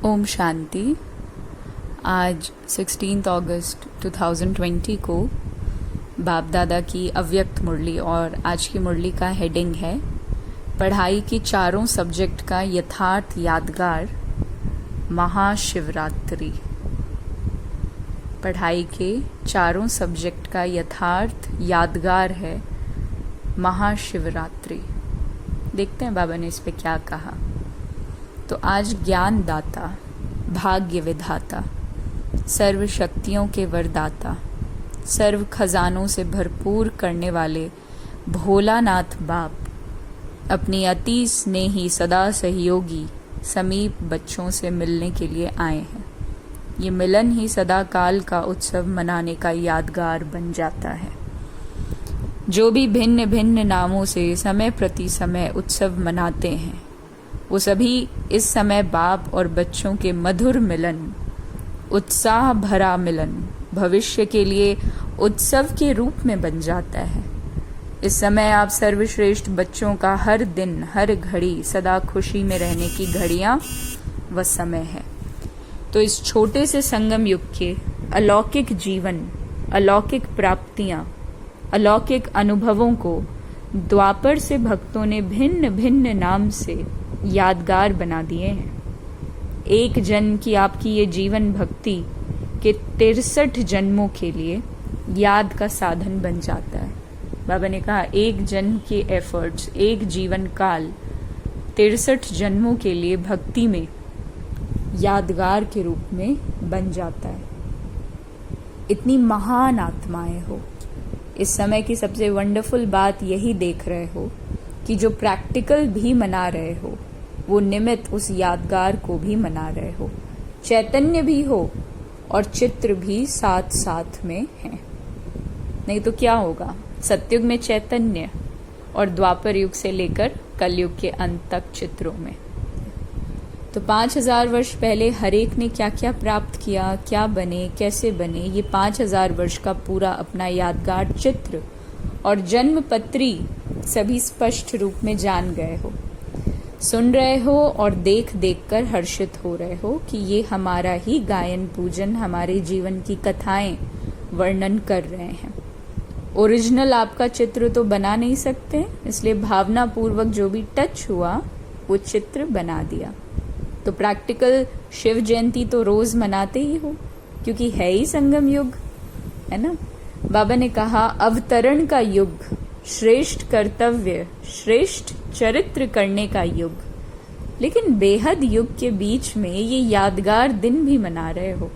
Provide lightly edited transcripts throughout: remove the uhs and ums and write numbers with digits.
ओम शांति। आज 16 अगस्त 2020 को बाप दादा की अव्यक्त मुरली और आज की मुरली का हेडिंग है पढ़ाई की चारों सब्जेक्ट का यथार्थ यादगार महाशिवरात्रि। पढ़ाई के चारों सब्जेक्ट का यथार्थ यादगार है महाशिवरात्रि। देखते हैं बाबा ने इस पे क्या कहा। तो आज ज्ञान दाता, भाग्य विधाता, सर्व शक्तियों के वरदाता, सर्व खजानों से भरपूर करने वाले भोलानाथ बाप अपनी अति स्नेही सदा सहयोगी समीप बच्चों से मिलने के लिए आए हैं। ये मिलन ही सदा काल का उत्सव मनाने का यादगार बन जाता है। जो भी भिन्न भिन्न नामों से समय प्रति समय उत्सव मनाते हैं वो सभी इस समय बाप और बच्चों के मधुर मिलन, उत्साह भरा मिलन भविष्य के लिए उत्सव के रूप में बन जाता है। इस समय आप सर्वश्रेष्ठ बच्चों का हर दिन हर घड़ी सदा खुशी में रहने की घड़ियां व समय है। तो इस छोटे से संगम युग के अलौकिक जीवन, अलौकिक प्राप्तियां, अलौकिक अनुभवों को द्वापर से भक्तों ने भिन्न भिन्न नाम से यादगार बना दिए हैं। एक जन्म की आपकी ये जीवन भक्ति के 63 जन्मों के लिए याद का साधन बन जाता है। बाबा ने कहा एक जन्म के एफर्ट्स, एक जीवन काल 63 जन्मों के लिए भक्ति में यादगार के रूप में बन जाता है। इतनी महान आत्माएं हो। इस समय की सबसे वंडरफुल बात यही देख रहे हो कि जो प्रैक्टिकल भी मना रहे हो वो निमित्त उस यादगार को भी मना रहे हो। चैतन्य भी हो और चित्र भी साथ साथ में है। नहीं तो क्या होगा? सतयुग में चैतन्य और द्वापर युग से लेकर कलयुग के अंत तक चित्रों में। तो 5000 वर्ष पहले हर एक ने क्या क्या प्राप्त किया, क्या बने, कैसे बने, ये 5000 वर्ष का पूरा अपना यादगार चित्र और जन्म पत्री सभी स्पष्ट रूप में जान गए हो, सुन रहे हो और देख देख कर हर्षित हो रहे हो कि ये हमारा ही गायन पूजन, हमारे जीवन की कथाएं वर्णन कर रहे हैं। ओरिजिनल आपका चित्र तो बना नहीं सकते, इसलिए भावना पूर्वक जो भी टच हुआ वो चित्र बना दिया। तो प्रैक्टिकल शिव जयंती तो रोज मनाते ही हो क्योंकि है ही संगम युग, है ना। बाबा ने कहा अवतरण का युग, श्रेष्ठ कर्तव्य, श्रेष्ठ चरित्र करने का युग। लेकिन बेहद युग के बीच में ये यादगार दिन भी मना रहे हो।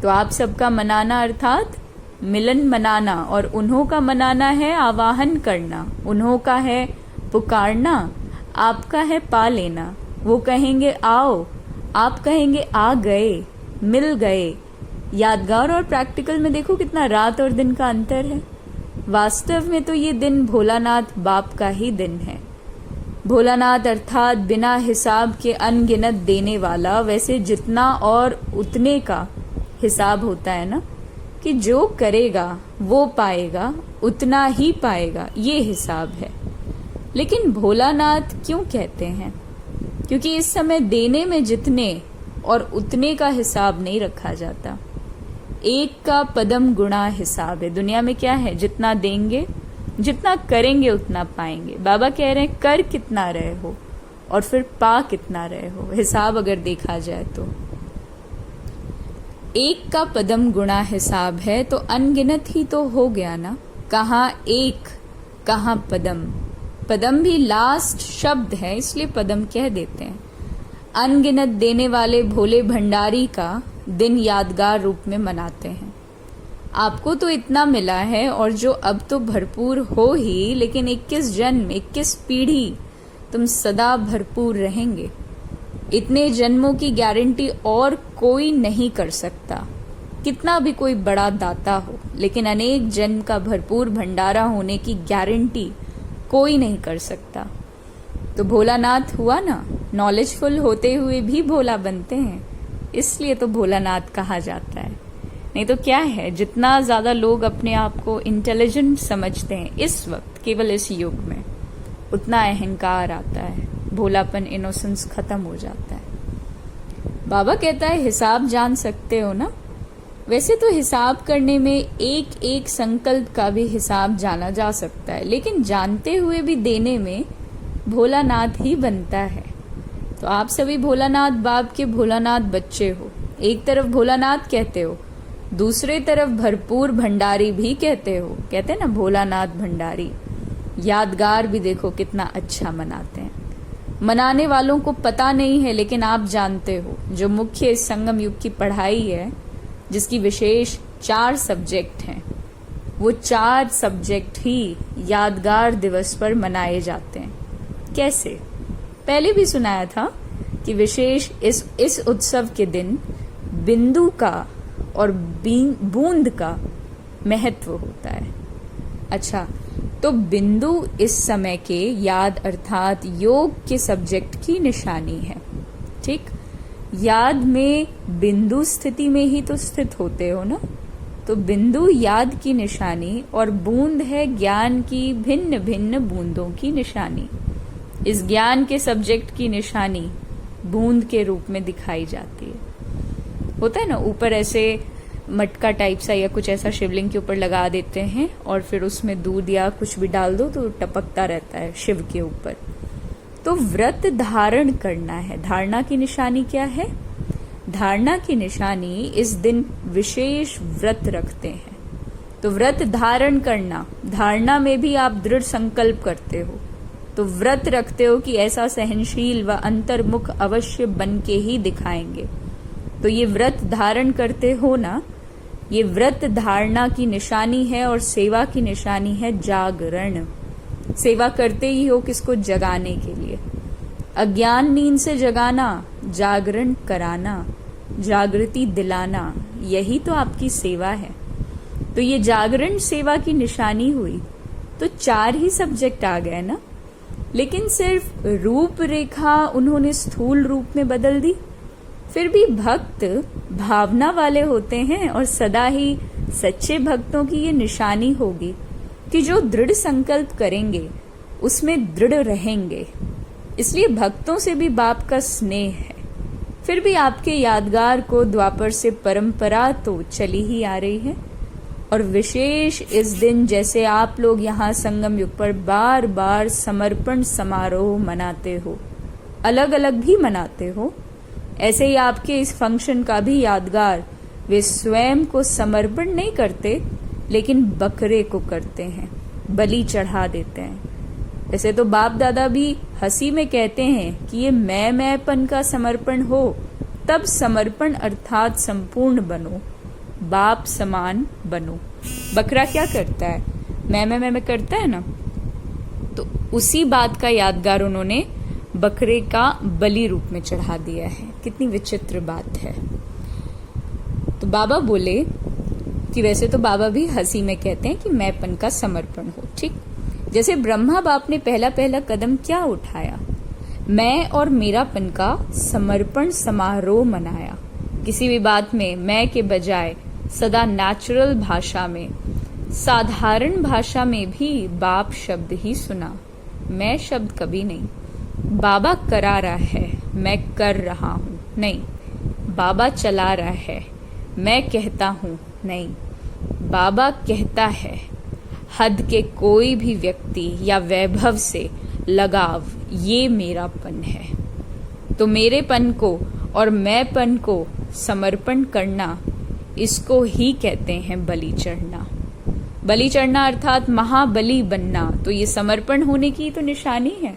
तो आप सबका मनाना अर्थात मिलन मनाना, और उन्हों का मनाना है आवाहन करना, उन्हों का है पुकारना, आपका है पा लेना। वो कहेंगे आओ, आप कहेंगे आ गए, मिल गए। यादगार और प्रैक्टिकल में देखो कितना रात और दिन का अंतर है। वास्तव में तो ये दिन भोलानाथ बाप का ही दिन है। भोलानाथ अर्थात बिना हिसाब के अनगिनत देने वाला। वैसे जितना और उतने का हिसाब होता है ना, कि जो करेगा वो पाएगा, उतना ही पाएगा, ये हिसाब है। लेकिन भोलानाथ क्यों कहते हैं? क्योंकि इस समय देने में जितने और उतने का हिसाब नहीं रखा जाता। एक का पदम गुणा हिसाब है। दुनिया में क्या है? जितना देंगे, जितना करेंगे उतना पाएंगे। बाबा कह रहे हैं कर कितना रहे हो और फिर पा कितना रहे हो, हिसाब अगर देखा जाए तो एक का पदम गुणा हिसाब है। तो अनगिनत ही तो हो गया ना। कहाँ एक, कहाँ पदम। पदम भी लास्ट शब्द है इसलिए पदम कह देते हैं। अनगिनत देने वाले भोले भंडारी का दिन यादगार रूप में मनाते हैं। आपको तो इतना मिला है और जो अब तो भरपूर हो ही, लेकिन 21 जन्म, 21 पीढ़ी तुम सदा भरपूर रहेंगे। इतने जन्मों की गारंटी और कोई नहीं कर सकता, कितना भी कोई बड़ा दाता हो। लेकिन अनेक जन्म का भरपूर भंडारा होने की गारंटी कोई नहीं कर सकता। तो भोलानाथ हुआ ना, नॉलेजफुल होते हुए भी भोला बनते हैं, इसलिए तो भोलानाथ कहा जाता है। नहीं तो क्या है, जितना ज्यादा लोग अपने आप को इंटेलिजेंट समझते हैं इस वक्त, केवल इस युग में, उतना अहंकार आता है, भोलापन, इनोसेंस खत्म हो जाता है। बाबा कहता है हिसाब जान सकते हो ना। वैसे तो हिसाब करने में एक एक संकल्प का भी हिसाब जाना जा सकता है, लेकिन जानते हुए भी देने में भोलानाथ ही बनता है। तो आप सभी भोलानाथ बाप के भोलानाथ बच्चे हो। एक तरफ भोलानाथ कहते हो, दूसरे तरफ भरपूर भंडारी भी कहते हो। कहते हैं ना भोलानाथ भंडारी। यादगार भी देखो कितना अच्छा मनाते हैं। मनाने वालों को पता नहीं है, लेकिन आप जानते हो जो मुख्य इस संगम युग की पढ़ाई है, जिसकी विशेष 4 सब्जेक्ट हैं, वो 4 सब्जेक्ट ही यादगार दिवस पर मनाए जाते हैं। कैसे? पहले भी सुनाया था कि विशेष इस उत्सव के दिन बिंदु का और बूंद का महत्व होता है। अच्छा, तो बिंदु इस समय के याद अर्थात योग के सब्जेक्ट की निशानी है। ठीक, याद में बिंदु स्थिति में ही तो स्थित होते हो ना। तो बिंदु याद की निशानी और बूंद है ज्ञान की भिन्न भिन्न बूंदों की निशानी। इस ज्ञान के सब्जेक्ट की निशानी बूंद के रूप में दिखाई जाती है। होता है ना, ऊपर ऐसे मटका टाइप सा या कुछ ऐसा शिवलिंग के ऊपर लगा देते हैं और फिर उसमें दूध या कुछ भी डाल दो तो टपकता रहता है शिव के ऊपर। तो व्रत धारण करना है। धारणा की निशानी क्या है? धारणा की निशानी इस दिन विशेष व्रत रखते हैं। तो व्रत धारण करना, धारणा में भी आप दृढ़ संकल्प करते हो, तो व्रत रखते हो कि ऐसा सहनशील व अंतर्मुख अवश्य बन के ही दिखाएंगे। तो ये व्रत धारण करते हो ना, ये व्रत धारणा की निशानी है और सेवा की निशानी है जागरण। सेवा करते ही हो किसको? जगाने के लिए। अज्ञान नींद से जगाना, जागरण कराना, जागृति दिलाना, यही तो आपकी सेवा है। तो ये जागरण सेवा की निशानी हुई। तो 4 ही सब्जेक्ट आ गए ना। लेकिन सिर्फ रूपरेखा उन्होंने स्थूल रूप में बदल दी। फिर भी भक्त भावना वाले होते हैं और सदा ही सच्चे भक्तों की ये निशानी होगी कि जो दृढ़ संकल्प करेंगे उसमें दृढ़ रहेंगे। इसलिए भक्तों से भी बाप का स्नेह है। फिर भी आपके यादगार को द्वापर से परंपरा तो चली ही आ रही है। और विशेष इस दिन जैसे आप लोग यहाँ संगम युग पर बार बार समर्पण समारोह मनाते हो, अलग अलग भी मनाते हो, ऐसे ही आपके इस फंक्शन का भी यादगार वे स्वयं को समर्पण नहीं करते, लेकिन बकरे को करते हैं, बलि चढ़ा देते हैं। वैसे तो बाप दादा भी हंसी में कहते हैं कि ये मैंपन का समर्पण हो, तब समर्पण अर्थात संपूर्ण बनो, बाप समान बनो। बकरा क्या करता है? मैं करता है ना। तो उसी बात का यादगार उन्होंने बकरे का बलि रूप में चढ़ा दिया है। कितनी विचित्र बात है। तो बाबा बोले कि वैसे तो बाबा भी हंसी में कहते हैं कि मैंपन का समर्पण हो। ठीक, जैसे ब्रह्मा बाप ने पहला पहला कदम क्या उठाया? मैं और मेरापन का समर्पण समारोह मनाया। किसी भी बात में मैं के बजाय सदा नेचुरल भाषा में, साधारण भाषा में भी बाप शब्द ही सुना, मैं शब्द कभी नहीं। बाबा करा रहा है, मैं कर रहा हूँ नहीं। बाबा चला रहा है, मैं कहता हूँ नहीं। बाबा कहता है, हद के कोई भी व्यक्ति या वैभव से लगाव ये मेरापन है। तो मेरेपन को और मैंपन को समर्पण करना, इसको ही कहते हैं बलि चढ़ना। बलि चढ़ना अर्थात महाबली बनना, तो ये समर्पण होने की तो निशानी है।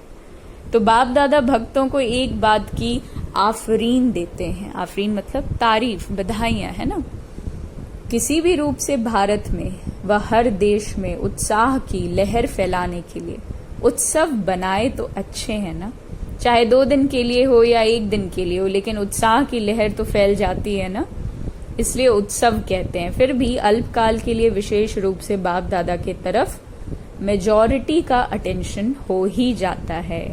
तो बाप दादा भक्तों को एक बात की आफरीन देते हैं। आफरीन मतलब तारीफ, बधाइयां, है ना। किसी भी रूप से भारत में व हर देश में उत्साह की लहर फैलाने के लिए उत्सव बनाए तो अच्छे हैं ना। चाहे 2 दिन के लिए हो या 1 दिन के लिए हो, लेकिन उत्साह की लहर तो फैल जाती है ना, इसलिए उत्सव कहते हैं। फिर भी अल्पकाल के लिए विशेष रूप से बाप दादा के तरफ मेजॉरिटी का अटेंशन हो ही जाता है।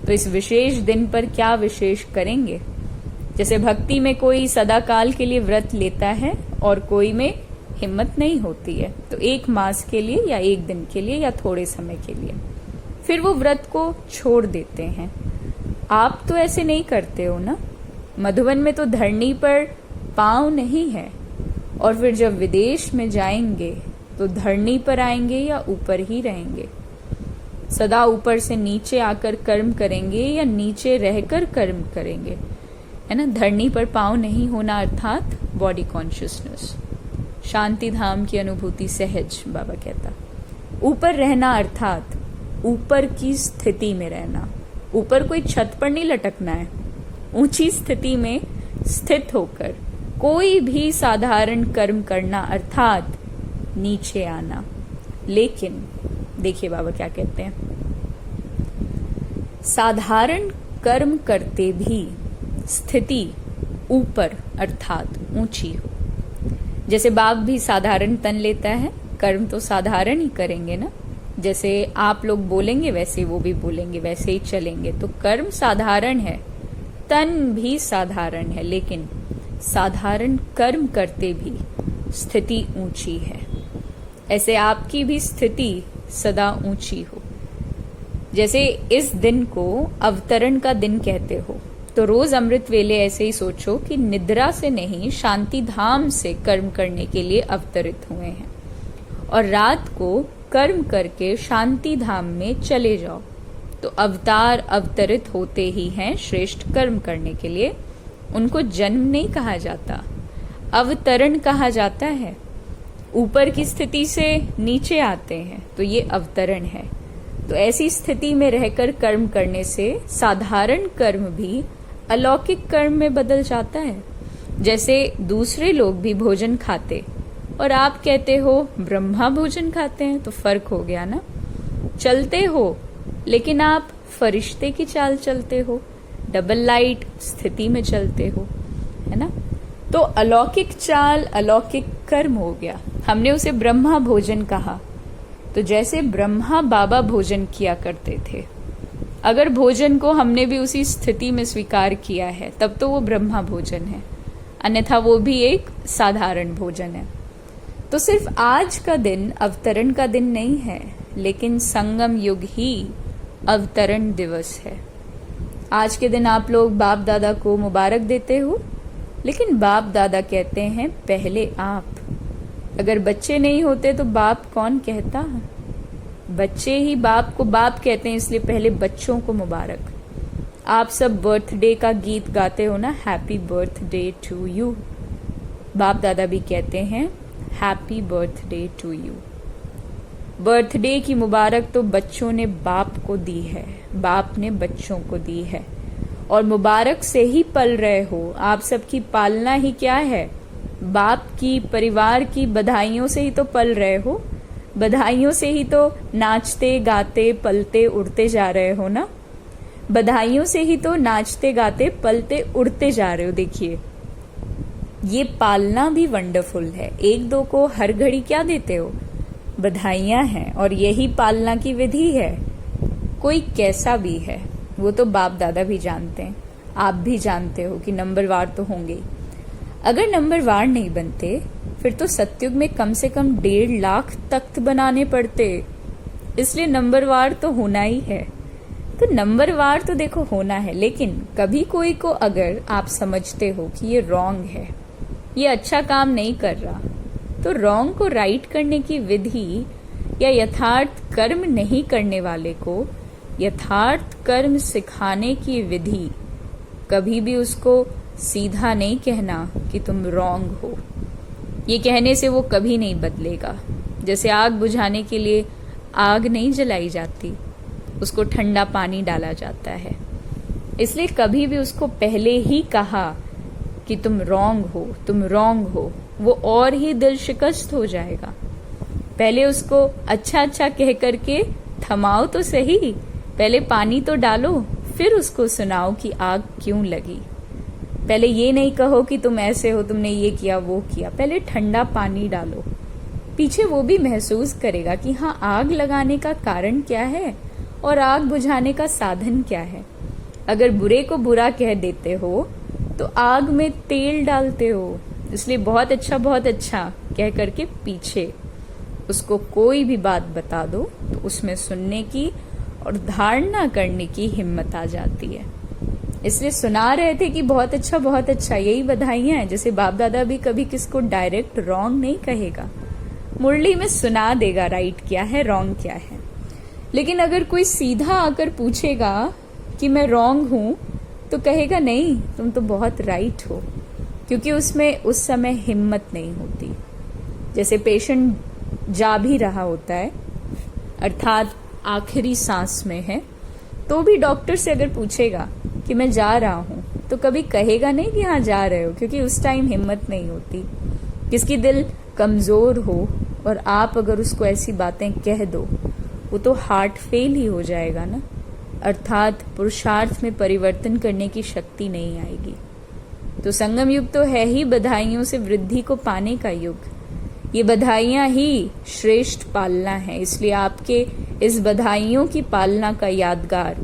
तो इस विशेष दिन पर क्या विशेष करेंगे? जैसे भक्ति में कोई सदाकाल के लिए व्रत लेता है और कोई में हिम्मत नहीं होती है, तो 1 मास के लिए या 1 दिन के लिए या थोड़े समय के लिए फिर वो व्रत को छोड़ देते हैं। आप तो ऐसे नहीं करते हो ना। मधुबन में तो धरनी पर पांव नहीं है, और फिर जब विदेश में जाएंगे तो धरनी पर आएंगे या ऊपर ही रहेंगे? सदा ऊपर से नीचे आकर कर्म करेंगे या नीचे रहकर कर्म करेंगे, है ना। धरनी पर पांव नहीं होना अर्थात बॉडी कॉन्शियसनेस, शांति धाम की अनुभूति सहज, बाबा कहता। ऊपर रहना अर्थात ऊपर की स्थिति में रहना। ऊपर कोई छत पर नहीं लटकना है, ऊंची स्थिति में स्थित होकर कोई भी साधारण कर्म करना अर्थात नीचे आना। लेकिन देखिए बाबा क्या कहते हैं, साधारण कर्म करते भी स्थिति ऊपर अर्थात ऊंची हो। जैसे बाघ भी साधारण तन लेता है, कर्म तो साधारण ही करेंगे ना। जैसे आप लोग बोलेंगे वैसे वो भी बोलेंगे, वैसे ही चलेंगे। तो कर्म साधारण है, तन भी साधारण है, लेकिन साधारण कर्म करते भी स्थिति ऊंची है। ऐसे आपकी भी स्थिति सदा ऊंची हो। जैसे इस दिन को अवतरण का दिन कहते हो, तो रोज अमृत वेले ऐसे ही सोचो कि निद्रा से नहीं, शांति धाम से कर्म करने के लिए अवतरित हुए हैं, और रात को कर्म करके शांति धाम में चले जाओ। तो अवतार अवतरित होते ही हैं श्रेष्ठ कर्म करने के लिए। उनको जन्म नहीं कहा जाता, अवतरण कहा जाता है। ऊपर की स्थिति से नीचे आते हैं तो ये अवतरण है। तो ऐसी स्थिति में रहकर कर्म करने से साधारण कर्म भी अलौकिक कर्म में बदल जाता है। जैसे दूसरे लोग भी भोजन खाते और आप कहते हो ब्रह्मा भोजन खाते हैं, तो फर्क हो गया ना। चलते हो लेकिन आप फरिश्ते की चाल चलते हो, डबल लाइट स्थिति में चलते हो, है ना। तो अलौकिक चाल अलौकिक कर्म हो गया। हमने उसे ब्रह्मा भोजन कहा, तो जैसे ब्रह्मा बाबा भोजन किया करते थे, अगर भोजन को हमने भी उसी स्थिति में स्वीकार किया है तब तो वो ब्रह्मा भोजन है, अन्यथा वो भी एक साधारण भोजन है। तो सिर्फ आज का दिन अवतरण का दिन नहीं है, लेकिन संगम युग ही अवतरण दिवस है। आज के दिन आप लोग बाप दादा को मुबारक देते हो, लेकिन बाप दादा कहते हैं पहले आप। अगर बच्चे नहीं होते तो बाप कौन कहता? बच्चे ही बाप को बाप कहते हैं, इसलिए पहले बच्चों को मुबारक। आप सब बर्थडे का गीत गाते हो ना, हैप्पी बर्थडे टू यू। बाप दादा भी कहते हैं happy birthday to you. Birthday की मुबारक तो बच्चों ने बाप को दी है, बाप ने बच्चों को दी है, और मुबारक से ही पल रहे हो। आप सबकी पालना ही क्या है? बाप की, परिवार की बधाइयों से ही तो पल रहे हो। बधाइयों से ही तो नाचते गाते पलते उड़ते जा रहे हो ना। बधाइयों से ही तो नाचते गाते पलते उड़ते जा रहे हो। देखिए, ये पालना भी वंडरफुल है। एक दो को हर घड़ी क्या देते हो? बधाइयां हैं, और यही पालना की विधि है। कोई कैसा भी है, वो तो बाप दादा भी जानते हैं, आप भी जानते हो कि नंबरवार तो होंगे। अगर नंबरवार नहीं बनते फिर तो सतयुग में कम से कम 1.5 लाख तख्त बनाने पड़ते। इसलिए नंबरवार तो होना ही है। तो नंबरवार तो देखो होना है, लेकिन कभी कोई को अगर आप समझते हो कि ये रॉन्ग है, ये अच्छा काम नहीं कर रहा, तो रॉन्ग को राइट करने की विधि या यथार्थ कर्म नहीं करने वाले को यथार्थ कर्म सिखाने की विधि, कभी भी उसको सीधा नहीं कहना कि तुम रॉन्ग हो। ये कहने से वो कभी नहीं बदलेगा। जैसे आग बुझाने के लिए आग नहीं जलाई जाती, उसको ठंडा पानी डाला जाता है। इसलिए कभी भी उसको पहले ही कहा कि तुम रॉन्ग हो, तुम रॉन्ग हो, वो और ही दिल शिकस्त हो जाएगा। पहले उसको अच्छा अच्छा कह करके थमाओ तो सही, पहले पानी तो डालो, फिर उसको सुनाओ कि आग क्यों लगी। पहले ये नहीं कहो कि तुम ऐसे हो, तुमने ये किया वो किया। पहले ठंडा पानी डालो, पीछे वो भी महसूस करेगा कि हाँ, आग लगाने का कारण क्या है और आग बुझाने का साधन क्या है। अगर बुरे को बुरा कह देते हो तो आग में तेल डालते हो। इसलिए बहुत अच्छा कह करके पीछे उसको कोई भी बात बता दो तो उसमें सुनने की और धारणा करने की हिम्मत आ जाती है। इसलिए सुना रहे थे कि बहुत अच्छा, यही बधाइयां हैं। जैसे बाप दादा भी कभी किसको डायरेक्ट रॉन्ग नहीं कहेगा, मुरली में सुना देगा राइट क्या है, रॉन्ग क्या है। लेकिन अगर कोई सीधा आकर पूछेगा कि मैं रॉन्ग हूं, तो कहेगा नहीं, तुम तो बहुत राइट हो, क्योंकि उसमें उस समय हिम्मत नहीं होती। जैसे पेशेंट जा भी रहा होता है, अर्थात आखिरी सांस में है, तो भी डॉक्टर से अगर पूछेगा कि मैं जा रहा हूं, तो कभी कहेगा नहीं कि हाँ जा रहे हो, क्योंकि उस टाइम हिम्मत नहीं होती। किसकी दिल कमजोर हो और आप अगर उसको ऐसी बातें कह दो, वो तो हार्ट फेल ही हो जाएगा ना, अर्थात पुरुषार्थ में परिवर्तन करने की शक्ति नहीं आएगी। तो संगम युग तो है ही बधाइयों से वृद्धि को पाने का युग। ये बधाइयां ही श्रेष्ठ पालना है। इसलिए आपके इस बधाइयों की पालना का यादगार,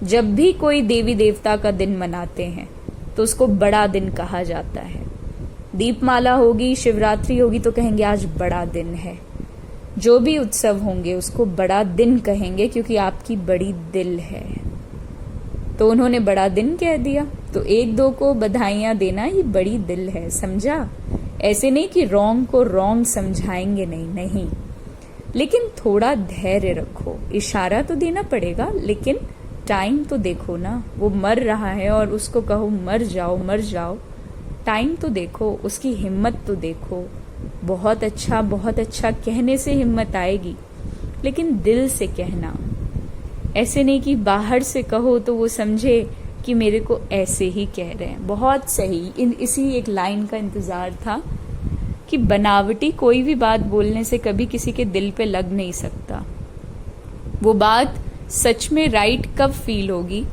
जब भी कोई देवी देवता का दिन मनाते हैं तो उसको बड़ा दिन कहा जाता है। दीपमाला होगी, शिवरात्रि होगी, तो कहेंगे आज बड़ा दिन है। जो भी उत्सव होंगे उसको बड़ा दिन कहेंगे, क्योंकि आपकी बड़ी दिल है। तो उन्होंने बड़ा दिन कह दिया, तो एक दो को बधाइयां देना ये बड़ी दिल है, समझा? ऐसे नहीं कि रॉन्ग को रॉन्ग समझाएंगे, नहीं, लेकिन थोड़ा धैर्य रखो। इशारा तो देना पड़ेगा, लेकिन टाइम तो देखो ना, वो मर रहा है और उसको कहो मर जाओ, टाइम तो देखो, उसकी हिम्मत तो देखो। बहुत अच्छा कहने से हिम्मत आएगी, लेकिन दिल से कहना। ऐसे नहीं कि बाहर से कहो तो वो समझे कि मेरे को ऐसे ही कह रहे हैं। बहुत सही, इसी एक लाइन का इंतजार था कि बनावटी कोई भी बात बोलने से कभी किसी के दिल पे लग नहीं सकता। वो बात सच में राइट कब फील होगी,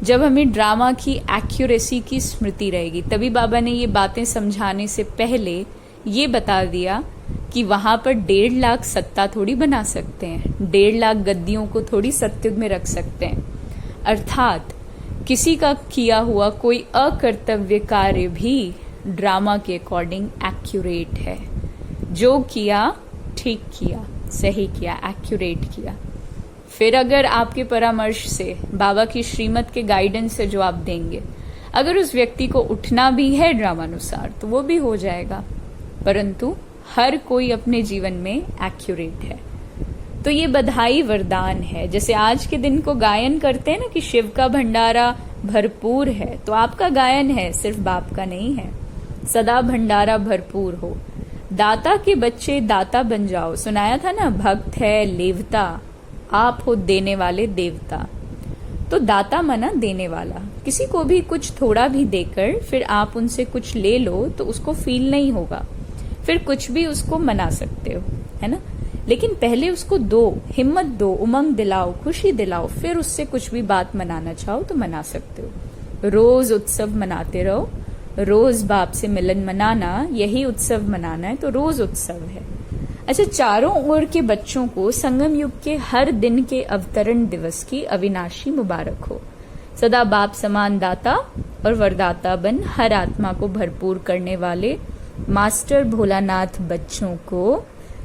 जब हमें ड्रामा की एक्यूरेसी की स्मृति रहेगी। तभी बाबा ने ये बातें समझाने से पहले ये बता दिया कि वहां पर 1.5 लाख सत्ता थोड़ी बना सकते हैं, 1.5 लाख गद्दियों को थोड़ी सत्युग में रख सकते हैं। अर्थात किसी का किया हुआ कोई अकर्तव्य कार्य भी ड्रामा के अकॉर्डिंग एक्यूरेट है। जो किया ठीक किया, सही किया, एक्यूरेट किया। फिर अगर आपके परामर्श से, बाबा की श्रीमत के गाइडेंस से जो आप देंगे, अगर उस व्यक्ति को उठना भी है ड्रामानुसार तो वो भी हो जाएगा, परंतु हर कोई अपने जीवन में एक्यूरेट है। तो ये बधाई वरदान है। जैसे आज के दिन को गायन करते हैं ना कि शिव का भंडारा भरपूर है, तो आपका गायन है, सिर्फ बाप का नहीं है। सदा भंडारा भरपूर हो, दाता के बच्चे दाता बन जाओ। सुनाया था ना, भक्त है लेवता, आप हो देने वाले देवता। तो दाता मना देने वाला। किसी को भी कुछ थोड़ा भी देकर फिर आप उनसे कुछ ले लो तो उसको फील नहीं होगा, फिर कुछ भी उसको मना सकते हो, है ना। लेकिन पहले उसको दो, हिम्मत दो, उमंग दिलाओ, खुशी दिलाओ, फिर उससे कुछ भी बात मनाना चाहो तो मना सकते हो। रोज उत्सव मनाते रहो, रोज बाप से मिलन मनाना, यही उत्सव मनाना है, तो रोज उत्सव है। अच्छा, चारों ओर के बच्चों को संगम युग के हर दिन के अवतरण दिवस की अविनाशी मुबारक हो। सदा बाप समान दाता और वरदाता बन हर आत्मा को भरपूर करने वाले मास्टर भोलानाथ बच्चों को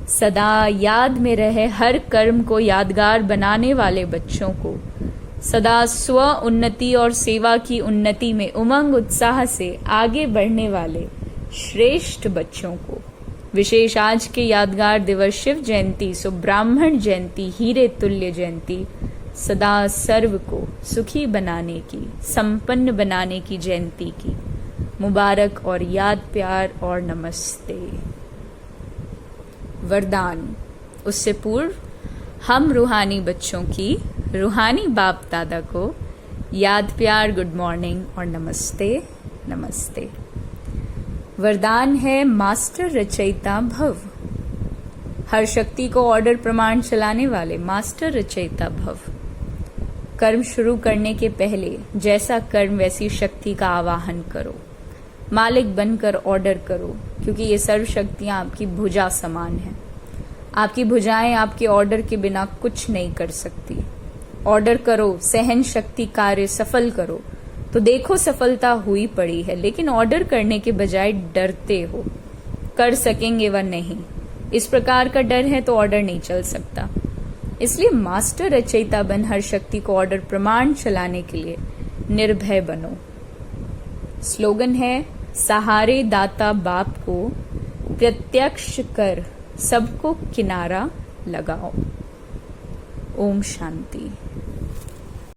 सदा याद में रहे, हर कर्म को यादगार बनाने वाले बच्चों को सदा स्व उन्नति और सेवा की उन्नति में उमंग उत्साह से आगे बढ़ने वाले श्रेष्ठ बच्चों को विशेष आज के यादगार दिवस शिव जयंती, सुब्राह्मण जयंती, हीरे तुल्य जयंती, सदा सर्व को सुखी बनाने की, संपन्न बनाने की जयंती की मुबारक और याद प्यार और नमस्ते। वरदान। उससे पूर्व हम रूहानी बच्चों की रूहानी बाप दादा को याद प्यार, गुड मॉर्निंग और नमस्ते नमस्ते। वरदान है मास्टर रचयिता भव। हर शक्ति को ऑर्डर प्रमाण चलाने वाले मास्टर रचयिता भव। कर्म शुरू करने के पहले जैसा कर्म वैसी शक्ति का आवाहन करो, मालिक बनकर ऑर्डर करो, क्योंकि ये सर्व शक्तियां आपकी भुजा समान है। आपकी भुजाएं आपके ऑर्डर के बिना कुछ नहीं कर सकती। ऑर्डर करो, सहन शक्ति कार्य सफल करो, तो देखो सफलता हुई पड़ी है। लेकिन ऑर्डर करने के बजाय डरते हो, कर सकेंगे व नहीं, इस प्रकार का डर है तो ऑर्डर नहीं चल सकता। इसलिए मास्टर रचयिता बन हर शक्ति को ऑर्डर प्रमाण चलाने के लिए निर्भय बनो। स्लोगन है, सहारे दाता बाप को प्रत्यक्ष कर सबको किनारा लगाओ। ओम शांति।